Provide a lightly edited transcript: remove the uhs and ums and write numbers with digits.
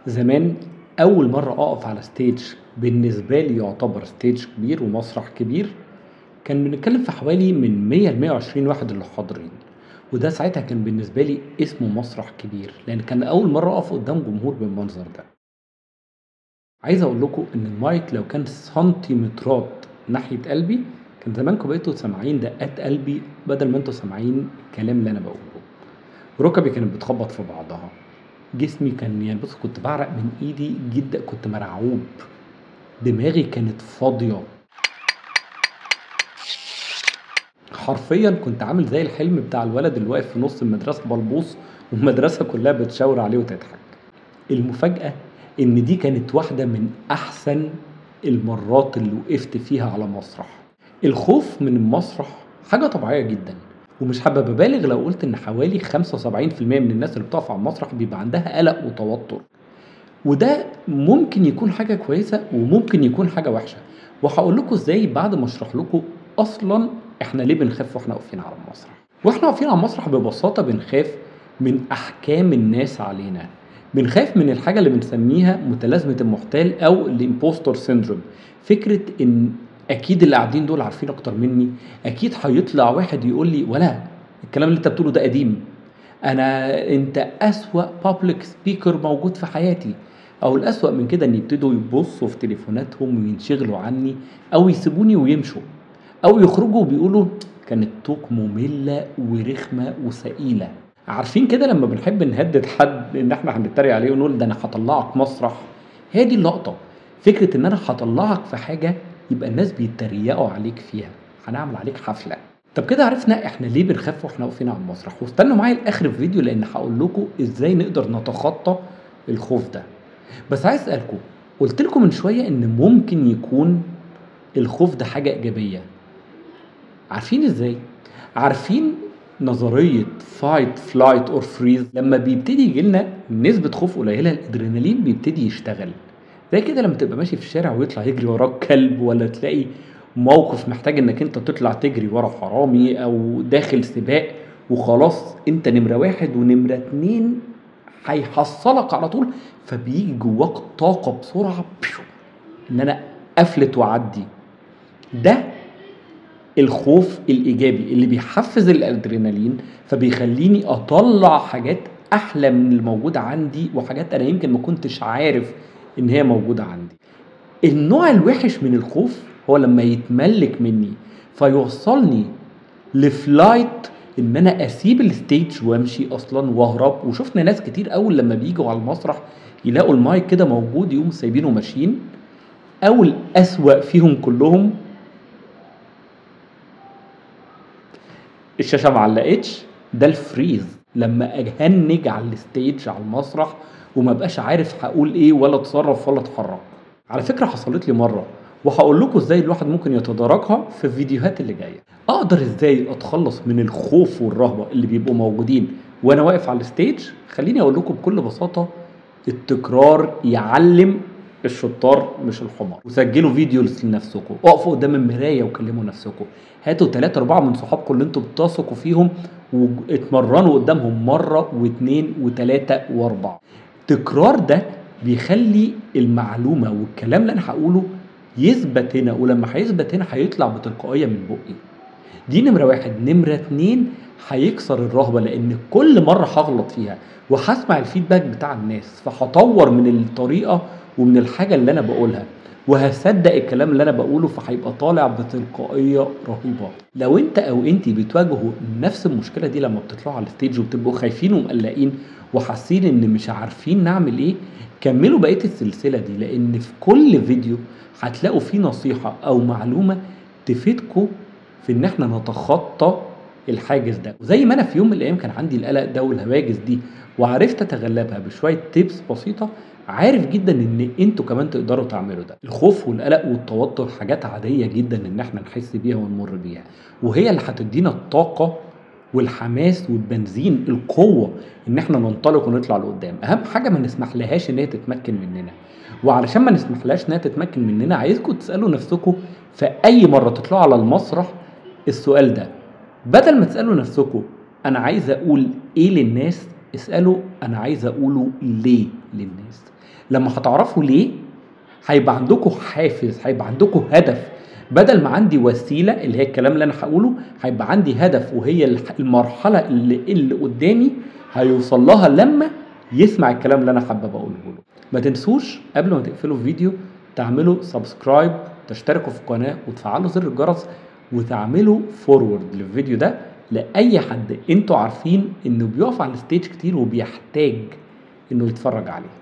زمان أول مرة أقف على stage بالنسبة لي يعتبر stage كبير ومسرح كبير، كان بنتكلم في حوالي من 100 ل120 واحد اللي حاضرين، وده ساعتها كان بالنسبة لي اسمه مسرح كبير، لأن كان أول مرة أقف قدام جمهور بالمنظر ده. عايز أقول لكم إن المايك لو كان سنتيمترات ناحية قلبي، كان زمانكم بقيتوا سامعين دقات قلبي بدل ما انتوا سامعين الكلام اللي أنا بقوله. ركبي كانت بتخبط في بعضها، جسمي كان يعني بُص كنت باعرق من إيدي جدًا، كنت مرعوب، دماغي كانت فاضية، حرفيًا كنت عامل زي الحلم بتاع الولد اللي واقف في نُص المدرسة بلبوص والمدرسة كلها بتشاور عليه وتضحك. المفاجأة إن دي كانت واحدة من أحسن المرات اللي وقفت فيها على مسرح. الخوف من المسرح حاجة طبيعية جدًا، ومش هابقى بابالغ لو قُلت إن حوالي 75% من الناس اللي بتقف على المسرح بيبقى عندها قلق وتوتر. وده ممكن يكون حاجة كويسة وممكن يكون حاجة وحشة، وهاقول لكم إزاي بعد ما أشرح لكم أصلًا إحنا ليه بنخاف وإحنا واقفين على المسرح. وإحنا واقفين على المسرح ببساطة بنخاف من أحكام الناس علينا، بنخاف من الحاجة اللي بنسميها متلازمة المحتال أو الimpostor syndrome. فكرة إن أكيد اللي قاعدين دول عارفين أكتر مني، أكيد هيطلع واحد يقول لي ولا الكلام اللي أنت بتقوله ده قديم، أنت أسوأ public speaker موجود في حياتي، أو الأسوأ من كده إن يبتدوا يبصوا في تليفوناتهم وينشغلوا عني أو يسيبوني ويمشوا، أو يخرجوا وبيقولوا كانت توك مملة ورخمة وثقيلة. عارفين كده لما بنحب نهدد حد إن إحنا هنتريق عليه ونقول ده أنا هاطلعك مسرح، هي دي اللقطة. فكرة إن أنا هاطلعك في حاجة يبقى الناس بيتريقوا عليك فيها، هنعمل عليك حفلة. طب كده عرفنا إحنا ليه بنخاف وإحنا واقفين على المسرح، واستنوا معايا لآخر الفيديو لأن هاقول لكم إزاي نقدر نتخطى الخوف ده. بس عايز أسألكم، قُلت لكم من شوية إن ممكن يكون الخوف ده حاجة إيجابية، عارفين إزاي؟ عارفين نظرية fight flight or freeze لمّا بيبتدي ييجي لنا نسبة خوف قليلة الأدرينالين بيبتدي يشتغل، زي كده لمّا تبقى ماشي في الشارع ويطلع يجري وراك كلب، والّا تلاقي موقف محتاج إنك أنت تطلع تجري ورا حرامي، أو داخل سباق وخلاص أنت نمرة 1 ونمرة 2 هيحصّلك على طول، فبييجي جواك طاقة بسرعة إن أنا أفلت وأعدّي. ده الخوف الإيجابي اللي بيحفّز الأدرينالين، فبيخلّيني أطلّع حاجات أحلى من الموجودة عندي، وحاجات أنا يمكن ما كنتش عارف إن هي موجودة عندي. النوع الوِحِش من الخوف هو لمّا يتملّك منّي، فيوصّلني لflight إن أنا أسيب الstage وأمشي أصلًا وأهرب، وشُفنا ناس كتير أوي لمّا بييجوا على المسرح يلاقوا المايك كده موجود يقوموا سايبينه وماشيين، أو الأسوأ فيهم كلّهم الشاشة ما علّقتش، ده الfreeze لمّا أهنِّج على الstage على المسرح وما أبقاش عارف هاقول إيه ولا أتصرّف ولا أتحرّك. على فكرة حصلت لي مرّة، وهاقول لكم إزاي الواحد ممكن يتداركها في الفيديوهات اللي جاية. أقدر إزاي أتخلّص من الخوف والرهبة اللي بيبقوا موجودين وأنا واقف على الstage؟ خلّيني أقول لكم بكل بساطة التكرار يعلّم الشطّار مش الحمار، وسجّلوا فيديوز لنفسكم، اقفوا قدّام المراية وكلّموا نفسكم، هاتوا 3، 4 من صحابكم اللي أنتم بتثقوا فيهم اتمرّنوا قدّامهم مرّة و2 و3 و4. التكرار ده بيخلّي المعلومة والكلام اللي أنا هاقوله يثبت هنا، ولمّا هيثبت هنا هيطلع بتلقائية من بُقّي. دي نمرة 1، نمرة 2 هيكسر الرهبة، لإن كل مرّة هاغلط فيها وهاسمع الfeedback بتاع الناس، فهاطوّر من الطريقة ومن الحاجة اللي أنا باقولها، وهاصدّق الكلام اللي أنا باقوله، فهيبقى طالع بتلقائية رهيبة. لو أنت أو أنتِ بتواجهوا نفس المشكلة دي لمّا بتطلعوا على الstage وبتبقوا خايفين ومقلّقين وحاسين إن مش عارفين نعمل إيه، كمّلوا بقية السلسلة دي، لإن في كل فيديو هتلاقوا فيه نصيحة أو معلومة تفيدكم في إن إحنا نتخطى الحاجز ده. وزي ما أنا في يوم من الأيام كان عندي القلق ده والهواجس دي وعرفت أتغلبها بشوية tips بسيطة، عارف جدًا إن أنتم كمان تقدروا تعملوا ده. الخوف والقلق والتوتر حاجات عادية جدًا إن إحنا نحس بيها ونمُر بيها، وهي اللي هتدّينا الطاقة والحماس والبنزين، القوة إن إحنا ننطلق ونطلع لقدّام. أهم حاجة ما نسمحلهاش إن هي تتمكن مننا، وعلشان ما نسمحلهاش إنها تتمكن مننا عايزكم تسألوا نفسكم في أي مرّة تطلعوا على المسرح السؤال ده، بدل ما تسألوا نفسكم أنا عايز أقول إيه للناس، اسألوا أنا عايز أقوله ليه للناس. لما هتعرفوا ليه هيبقى عندكم حافز، هيبقى عندكم هدف. بدل ما عندي وسيله اللي هي الكلام اللي انا هقوله، هيبقى عندي هدف، وهي المرحله اللي قدامي هيوصل لها لما يسمع الكلام اللي انا حابب اقوله له. ما تنسوش قبل ما تقفلوا الفيديو تعملوا سبسكرايب، تشتركوا في القناه وتفعلوا زر الجرس، وتعملوا فورورد للفيديو ده لاي حد انتوا عارفين انه بيقف على الستيج كتير وبيحتاج انه يتفرج عليه.